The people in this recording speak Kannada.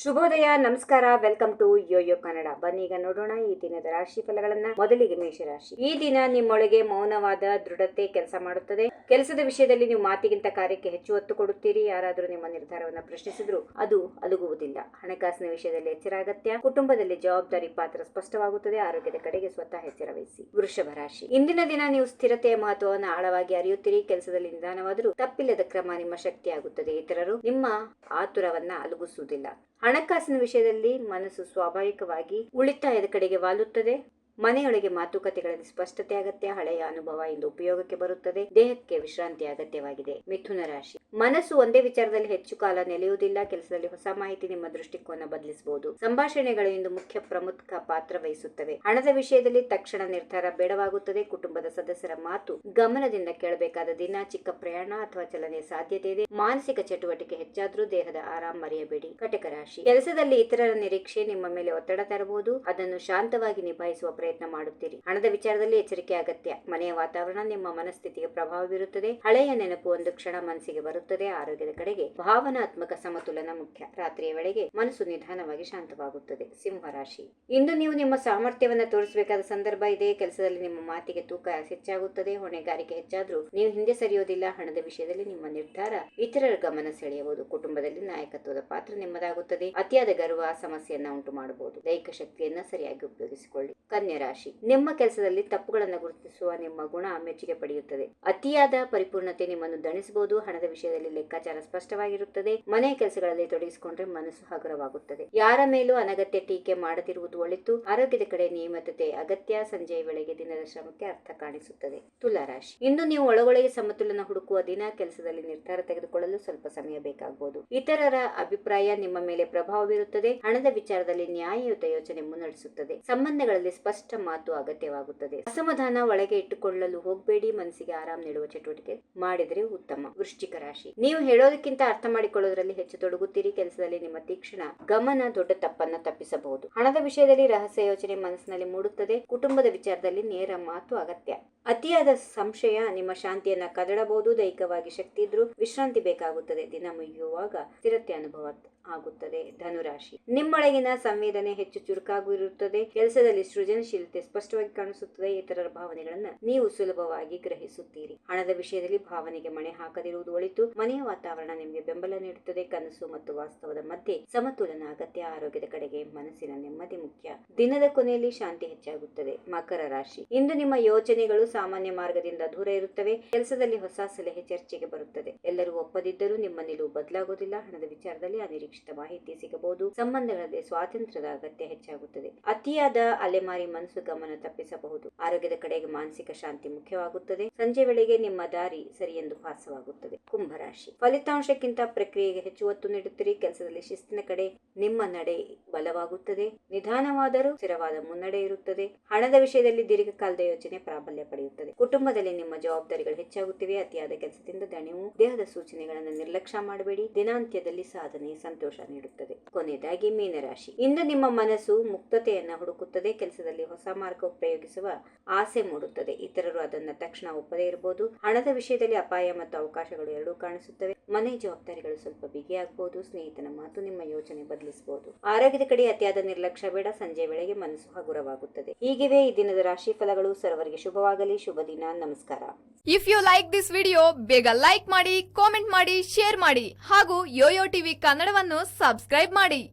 ಶುಭೋದಯ, ನಮಸ್ಕಾರ. Welcome to YoYo Kannada. ಬನ್ನಿ ಈಗ ನೋಡೋಣ ಈ ದಿನದ ರಾಶಿ ಫಲಗಳನ್ನ. ಮೊದಲಿಗೆ ಮೇಷರಾಶಿ. ಈ ದಿನ ನಿಮ್ಮೊಳಗೆ ಮೌನವಾದ ದೃಢತೆ ಕೆಲಸ ಮಾಡುತ್ತದೆ. ಕೆಲಸದ ವಿಷಯದಲ್ಲಿ ನೀವು ಮಾತಿಗಿಂತ ಕಾರ್ಯಕ್ಕೆ ಹೆಚ್ಚು ಒತ್ತು ಕೊಡುತ್ತೀರಿ. ಯಾರಾದರೂ ನಿಮ್ಮ ನಿರ್ಧಾರವನ್ನು ಪ್ರಶ್ನಿಸಿದ್ರು ಅದು ಅಲುಗುವುದಿಲ್ಲ. ಹಣಕಾಸಿನ ವಿಷಯದಲ್ಲಿ ಎಚ್ಚರ ಅಗತ್ಯ. ಕುಟುಂಬದಲ್ಲಿ ಜವಾಬ್ದಾರಿ ಪಾತ್ರ ಸ್ಪಷ್ಟವಾಗುತ್ತದೆ. ಆರೋಗ್ಯದ ಕಡೆಗೆ ಸ್ವತಃ ಎಚ್ಚರ ವಹಿಸಿ. ವೃಷಭ ರಾಶಿ. ಇಂದಿನ ದಿನ ನೀವು ಸ್ಥಿರತೆಯ ಮಹತ್ವವನ್ನು ಆಳವಾಗಿ ಅರಿಯುತ್ತೀರಿ. ಕೆಲಸದಲ್ಲಿ ನಿಧಾನವಾದರೂ ತಪ್ಪಿಲ್ಲದ ಕ್ರಮ ನಿಮ್ಮ ಶಕ್ತಿಯಾಗುತ್ತದೆ. ಇತರರು ನಿಮ್ಮ ಆತುರವನ್ನ ಅಲುಗಿಸುವುದಿಲ್ಲ. ಹಣಕಾಸಿನ ವಿಷಯದಲ್ಲಿ ಮನಸ್ಸು ಸ್ವಾಭಾವಿಕವಾಗಿ ಉಳಿತಾಯದ ಕಡೆಗೆ ವಾಲುತ್ತದೆ. ಮನೆಯೊಳಗೆ ಮಾತುಕತೆಗಳಲ್ಲಿ ಸ್ಪಷ್ಟತೆ ಅಗತ್ಯ. ಹಳೆಯ ಅನುಭವ ಇಂದು ಉಪಯೋಗಕ್ಕೆ ಬರುತ್ತದೆ. ದೇಹಕ್ಕೆ ವಿಶ್ರಾಂತಿ ಅಗತ್ಯವಾಗಿದೆ. ಮಿಥುನ ರಾಶಿ. ಮನಸ್ಸು ಒಂದೇ ವಿಚಾರದಲ್ಲಿ ಹೆಚ್ಚು ಕಾಲ ನೆಲೆಯುವುದಿಲ್ಲ. ಕೆಲಸದಲ್ಲಿ ಹೊಸ ಮಾಹಿತಿ ನಿಮ್ಮ ದೃಷ್ಟಿಕೋನ ಬದಲಿಸಬಹುದು. ಸಂಭಾಷಣೆಗಳು ಇಂದು ಮುಖ್ಯ ಪ್ರಮುಖ ಪಾತ್ರ ವಹಿಸುತ್ತವೆ. ಹಣದ ವಿಷಯದಲ್ಲಿ ತಕ್ಷಣ ನಿರ್ಧಾರ ಬೇಡವಾಗುತ್ತದೆ. ಕುಟುಂಬದ ಸದಸ್ಯರ ಮಾತು ಗಮನದಿಂದ ಕೇಳಬೇಕಾದ ದಿನ. ಚಿಕ್ಕ ಪ್ರಯಾಣ ಅಥವಾ ಚಲನೆ ಸಾಧ್ಯತೆ ಇದೆ. ಮಾನಸಿಕ ಚಟುವಟಿಕೆ ಹೆಚ್ಚಾದ್ರೂ ದೇಹದ ಆರಾಮ ಮರೆಯಬೇಡಿ. ಕಟಕ ರಾಶಿ. ಕೆಲಸದಲ್ಲಿ ಇತರರ ನಿರೀಕ್ಷೆ ನಿಮ್ಮ ಮೇಲೆ ಒತ್ತಡ ತರಬಹುದು. ಅದನ್ನು ಶಾಂತವಾಗಿ ನಿಭಾಯಿಸುವ ಪ್ರಯತ್ನ ಮಾಡುತ್ತೀರಿ. ಹಣದ ವಿಚಾರದಲ್ಲಿ ಎಚ್ಚರಿಕೆ ಅಗತ್ಯ. ಮನೆಯ ವಾತಾವರಣ ನಿಮ್ಮ ಮನಸ್ಥಿತಿಗೆ ಪ್ರಭಾವ ಬೀರುತ್ತದೆ. ಹಳೆಯ ನೆನಪು ಒಂದು ಕ್ಷಣ ಮನಸ್ಸಿಗೆ ಬರುತ್ತದೆ. ಆರೋಗ್ಯದ ಕಡೆಗೆ ಭಾವನಾತ್ಮಕ ಸಮತೋಲನ ಮುಖ್ಯ. ರಾತ್ರಿಯ ವೇಳೆಗೆ ಮನಸ್ಸು ನಿಧಾನವಾಗಿ ಶಾಂತವಾಗುತ್ತದೆ. ಸಿಂಹ ರಾಶಿ. ಇಂದು ನೀವು ನಿಮ್ಮ ಸಾಮರ್ಥ್ಯವನ್ನ ತೋರಿಸಬೇಕಾದ ಸಂದರ್ಭ ಇದೆ. ಕೆಲಸದಲ್ಲಿ ನಿಮ್ಮ ಮಾತಿಗೆ ತೂಕ ಹೆಚ್ಚಾಗುತ್ತದೆ. ಹೊಣೆಗಾರಿಕೆ ಹೆಚ್ಚಾದ್ರೂ ನೀವು ಹಿಂದೆ ಸರಿಯೋದಿಲ್ಲ. ಹಣದ ವಿಷಯದಲ್ಲಿ ನಿಮ್ಮ ನಿರ್ಧಾರ ಇತರರ ಗಮನ ಸೆಳೆಯಬಹುದು. ಕುಟುಂಬದಲ್ಲಿ ನಾಯಕತ್ವದ ಪಾತ್ರ ನಿಮ್ಮದಾಗುತ್ತದೆ. ಅತಿಯಾದ ಗರ್ವ ಸಮಸ್ಯೆಯನ್ನ ಉಂಟು ಮಾಡಬಹುದು. ದೈಹಿಕ ಶಕ್ತಿಯನ್ನ ಸರಿಯಾಗಿ ಉಪಯೋಗಿಸಿಕೊಳ್ಳಿ. ಕನ್ಯಾ ರಾಶಿ. ನಿಮ್ಮ ಕೆಲಸದಲ್ಲಿ ತಪ್ಪುಗಳನ್ನು ಗುರುತಿಸುವ ನಿಮ್ಮ ಗುಣ ಮೆಚ್ಚುಗೆ ಪಡೆಯುತ್ತದೆ. ಅತಿಯಾದ ಪರಿಪೂರ್ಣತೆ ನಿಮ್ಮನ್ನು ದಣಿಸಬಹುದು. ಹಣದ ವಿಷಯದಲ್ಲಿ ಲೆಕ್ಕಾಚಾರ ಸ್ಪಷ್ಟವಾಗಿರುತ್ತದೆ. ಮನೆಯ ಕೆಲಸಗಳಲ್ಲಿ ತೊಡಗಿಸಿಕೊಂಡ್ರೆ ಮನಸ್ಸು ಹಗುರವಾಗುತ್ತದೆ. ಯಾರ ಮೇಲೂ ಅನಗತ್ಯ ಟೀಕೆ ಮಾಡದಿರುವುದು ಒಳಿತು. ಆರೋಗ್ಯದ ಕಡೆ ನಿಯಮಿತತೆ ಅಗತ್ಯ. ಸಂಜೆಯ ವೇಳೆಗೆ ದಿನದ ಶ್ರಮಕ್ಕೆ ಅರ್ಥ ಕಾಣಿಸುತ್ತದೆ. ತುಲಾ ರಾಶಿ. ಇಂದು ನೀವು ಒಳಗೊಳಗೆ ಸಮತೋಲನ ಹುಡುಕುವ ದಿನ. ಕೆಲಸದಲ್ಲಿ ನಿರ್ಧಾರ ತೆಗೆದುಕೊಳ್ಳಲು ಸ್ವಲ್ಪ ಸಮಯ ಬೇಕಾಗಬಹುದು. ಇತರರ ಅಭಿಪ್ರಾಯ ನಿಮ್ಮ ಮೇಲೆ ಪ್ರಭಾವ ಬೀರುತ್ತದೆ. ಹಣದ ವಿಚಾರದಲ್ಲಿ ನ್ಯಾಯಯುತ ಯೋಚನೆ ಮುನ್ನಡೆಸುತ್ತದೆ. ಸಂಬಂಧಗಳಲ್ಲಿ ಸ್ಪಷ್ಟ ಮಾತು ಅಗತ್ಯವಾಗುತ್ತದೆ. ಅಸಮಾಧಾನ ಒಳಗೆ ಇಟ್ಟುಕೊಳ್ಳಲು ಹೋಗಬೇಡಿ. ಮನಸ್ಸಿಗೆ ಆರಾಮ ನೀಡುವ ಚಟುವಟಿಕೆ ಮಾಡಿದರೆ ಉತ್ತಮ. ವೃಶ್ಚಿಕ ರಾಶಿ. ನೀವು ಹೇಳೋದಕ್ಕಿಂತ ಅರ್ಥ ಮಾಡಿಕೊಳ್ಳುವುದರಲ್ಲಿ ಹೆಚ್ಚು ತೊಡಗುತ್ತೀರಿ. ಕೆಲಸದಲ್ಲಿ ನಿಮ್ಮ ತೀಕ್ಷ್ಣ ಗಮನ ದೊಡ್ಡ ತಪ್ಪನ್ನ ತಪ್ಪಿಸಬಹುದು. ಹಣದ ವಿಷಯದಲ್ಲಿ ರಹಸ್ಯ ಯೋಚನೆ ಮನಸ್ಸಿನಲ್ಲಿ ಮೂಡುತ್ತದೆ. ಕುಟುಂಬದ ವಿಚಾರದಲ್ಲಿ ನೇರ ಮಾತು ಅಗತ್ಯ. ಅತಿಯಾದ ಸಂಶಯ ನಿಮ್ಮ ಶಾಂತಿಯನ್ನ ಕದಡಬಹುದು. ದೈಹಿಕವಾಗಿ ಶಕ್ತಿ ಇದ್ರೂ ವಿಶ್ರಾಂತಿ ಬೇಕಾಗುತ್ತದೆ. ದಿನ ಮುಗಿಯುವಾಗ ಸ್ಥಿರತೆ ಅನುಭವ ಆಗುತ್ತದೆ. ಧನುರಾಶಿ. ನಿಮ್ಮೊಳಗಿನ ಸಂವೇದನೆ ಹೆಚ್ಚು ಚುರುಕಾಗಿರುತ್ತದೆ. ಕೆಲಸದಲ್ಲಿ ಸೃಜನಶೀಲತೆ ಸ್ಪಷ್ಟವಾಗಿ ಕಾಣಿಸುತ್ತದೆ. ಇತರರ ಭಾವನೆಗಳನ್ನ ನೀವು ಸುಲಭವಾಗಿ ಗ್ರಹಿಸುತ್ತೀರಿ. ಹಣದ ವಿಷಯದಲ್ಲಿ ಭಾವನೆಗೆ ಮಣೆ ಹಾಕದಿರುವುದು ಒಳಿತು. ಮನೆಯ ವಾತಾವರಣ ನಿಮಗೆ ಬೆಂಬಲ ನೀಡುತ್ತದೆ. ಕನಸು ಮತ್ತು ವಾಸ್ತವದ ಮಧ್ಯೆ ಸಮತೋಲನ ಅಗತ್ಯ. ಆರೋಗ್ಯದ ಕಡೆಗೆ ಮನಸ್ಸಿನ ನೆಮ್ಮದಿ ಮುಖ್ಯ. ದಿನದ ಕೊನೆಯಲ್ಲಿ ಶಾಂತಿ ಹೆಚ್ಚಾಗುತ್ತದೆ. ಮಕರ ರಾಶಿ. ಇಂದು ನಿಮ್ಮ ಯೋಚನೆಗಳು ಸಾಮಾನ್ಯ ಮಾರ್ಗದಿಂದ ದೂರ ಇರುತ್ತವೆ. ಕೆಲಸದಲ್ಲಿ ಹೊಸ ಸಲಹೆ ಚರ್ಚೆಗೆ ಬರುತ್ತದೆ. ಎಲ್ಲರೂ ಒಪ್ಪದಿದ್ದರೂ ನಿಮ್ಮ ನಿಲುವು ಬದಲಾಗುವುದಿಲ್ಲ. ಹಣದ ವಿಚಾರದಲ್ಲಿ ಅನಿರೀಕ್ಷಿತ ಮಾಹಿತಿ ಸಿಗಬಹುದು. ಸಂಬಂಧಗಳಲ್ಲಿ ಸ್ವಾತಂತ್ರ್ಯದ ಅಗತ್ಯ ಹೆಚ್ಚಾಗುತ್ತದೆ. ಅತಿಯಾದ ಅಲೆಮಾರಿ ಮನಸ್ಸು ಗಮನ ತಪ್ಪಿಸಬಹುದು. ಆರೋಗ್ಯದ ಕಡೆಗೆ ಮಾನಸಿಕ ಶಾಂತಿ ಮುಖ್ಯವಾಗುತ್ತದೆ. ಸಂಜೆ ವೇಳೆಗೆ ನಿಮ್ಮ ದಾರಿ ಸರಿ ಎಂದು ಭಾಸವಾಗುತ್ತದೆ. ಕುಂಭರಾಶಿ. ಫಲಿತಾಂಶಕ್ಕಿಂತ ಪ್ರಕ್ರಿಯೆಗೆ ಹೆಚ್ಚು ಒತ್ತು ನೀಡುತ್ತೀರಿ. ಕೆಲಸದಲ್ಲಿ ಶಿಸ್ತಿನ ಕಡೆ ನಿಮ್ಮ ನಡೆ ಬಲವಾಗುತ್ತದೆ. ನಿಧಾನವಾದರೂ ಸ್ಥಿರವಾದ ಮುನ್ನಡೆ ಇರುತ್ತದೆ. ಹಣದ ವಿಷಯದಲ್ಲಿ ದೀರ್ಘಕಾಲದ ಯೋಚನೆ ಪ್ರಾಬಲ್ಯ ಪಡೆಯುತ್ತದೆ. ಕುಟುಂಬದಲ್ಲಿ ನಿಮ್ಮ ಜವಾಬ್ದಾರಿಗಳು ಹೆಚ್ಚಾಗುತ್ತಿವೆ. ಅತಿಯಾದ ಕೆಲಸದಿಂದ ದಣಿವು. ದೇಹದ ಸೂಚನೆಗಳನ್ನು ನಿರ್ಲಕ್ಷ್ಯ ಮಾಡಬೇಡಿ. ದಿನಾಂತ್ಯದಲ್ಲಿ ಸಾಧನೆ ಸಂತೋಷ ನೀಡುತ್ತದೆ. ಕೊನೆಯದಾಗಿ ಮೀನರಾಶಿ. ಇಂದು ನಿಮ್ಮ ಮನಸ್ಸು ಮುಕ್ತತೆಯನ್ನ ಹುಡುಕುತ್ತದೆ. ಕೆಲಸದಲ್ಲಿ ಹೊಸ ಮಾರ್ಗ ಪ್ರಯೋಗಿಸುವ ಆಸೆ ಮೂಡುತ್ತದೆ. ಇತರರು ಅದನ್ನ ತಕ್ಷಣ ಒಪ್ಪದೇ ಇರಬಹುದು. ಹಣದ ವಿಷಯದಲ್ಲಿ ಅಪಾಯ ಮತ್ತು ಅವಕಾಶಗಳು ಎರಡೂ ಕಾಣಿಸುತ್ತವೆ. ಮನೆ ಜವಾಬ್ದಾರಿಗಳು ಸ್ವಲ್ಪ ಬಿಗಿಯಾಗಬಹುದು. ಸ್ನೇಹಿತನ ಮಾತು ನಿಮ್ಮ ಯೋಚನೆ ಬದಲಿಸಬಹುದು. ಆರೋಗ್ಯದ ಕಡೆ ಅತಿಯಾದ ನಿರ್ಲಕ್ಷ್ಯ ಬೇಡ. ಸಂಜೆ ವೇಳೆಗೆ ಮನಸ್ಸು ಹಗುರವಾಗುತ್ತದೆ. ಹೀಗಿವೆ ಈ ದಿನದ ರಾಶಿ ಫಲಗಳು. ಸರ್ವರಿಗೆ ಶುಭವಾಗಲಿ. ಶುಭ ದಿನ. ನಮಸ್ಕಾರ. If you like this video ಬೇಗ ಲೈಕ್ ಮಾಡಿ, ಕಾಮೆಂಟ್ ಮಾಡಿ, ಶೇರ್ ಮಾಡಿ ಹಾಗೂ ಯೋಯೋ ಟಿವಿ ಕನ್ನಡವನ್ನು ಸಬ್ಸ್ಕ್ರೈಬ್ ಮಾಡಿ.